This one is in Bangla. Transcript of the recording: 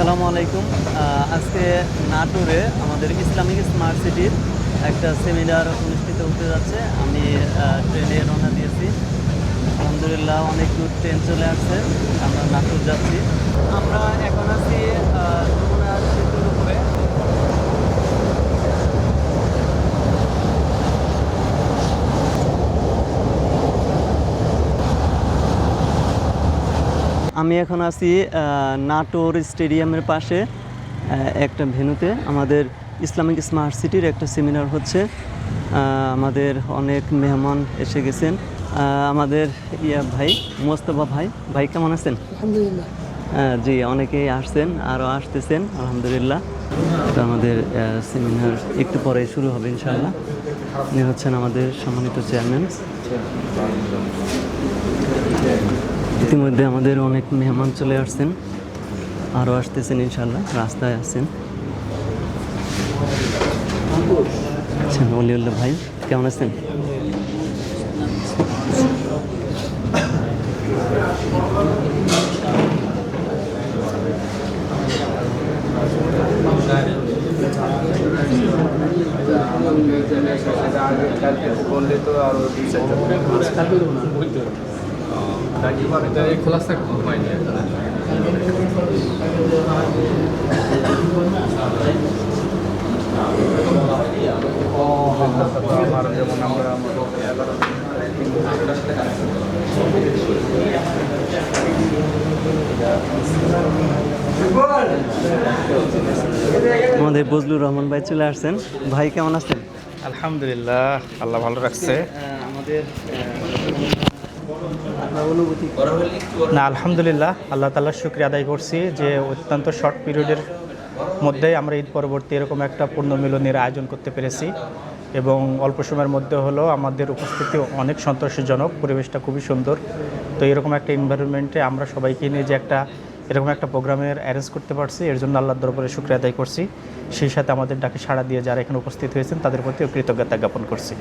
আসসালামু আলাইকুম। আজকে নাটোরে আমাদের ইসলামিক স্মার্ট সিটির একটা সেমিনার অনুষ্ঠিত হতে যাচ্ছে। আমি ট্রেনে রওনা দিয়েছি। আলহামদুলিল্লাহ অনেক দূর ট্রেন চলে আসছে, আমরা নাটোর যাচ্ছি। আমরা এখন আছি যমুনা সেতুর উপরে। আমি এখন আছি নাটোর স্টেডিয়ামের পাশে একটা ভেন্যুতে। আমাদের ইসলামিক স্মার্ট সিটির একটা সেমিনার হচ্ছে। আমাদের অনেক মেহমান এসে গেছেন। আমাদের ভাই মোস্তফা ভাই কেমন আছেন? আলহামদুলিল্লাহ। জি, অনেকেই আসছেন, আরও আসতেছেন আলহামদুলিল্লাহ। তো আমাদের সেমিনার একটু পরে শুরু হবে ইনশাআল্লাহ। উনি হচ্ছেন আমাদের সম্মানিত চেয়ারম্যান। ইতিমধ্যে আমাদের অনেক মেহমান চলে আসছেন, আরও আসতেছেন ইনশাআল্লাহ, রাস্তায় আছেন। আচ্ছা, অলিউল্লাহ ভাই কেমন আছেন? বললে তো আরো খোলা থাকবে আমার যেমন আমরা আমাদের বজলুর রহমান ভাই চলে আসছেন। ভাই কেমন আছেন? আলহামদুলিল্লাহ, আল্লাহ ভালো রাখছে। আমাদের অনুভূতি না, আলহামদুলিল্লাহ, আল্লাহ তাআলার শুকরিয়া আদায় করছি যে অত্যন্ত শর্ট পিরিয়ডের মধ্যেই আমরা ঈদ পরবর্তী এরকম একটা পূর্ণ মিলনের আয়োজন করতে পেরেছি এবং অল্প সময়ের মধ্যে হলো আমাদের উপস্থিতি অনেক সন্তোষজনক, পরিবেশটা খুবই সুন্দর। তো এরকম একটা এনভায়রনমেন্টে আমরা সবাইকে নিয়ে যে এরকম একটা প্রোগ্রামের অ্যারেঞ্জ করতে পারছি, এর জন্য আল্লাহর দরবারে শুকরিয়া আদায় করছি। সেই সাথে আমাদের ডাকে সাড়া দিয়ে যারা এখানে উপস্থিত হয়েছেন তাদের প্রতিও কৃতজ্ঞতা জ্ঞাপন করছি।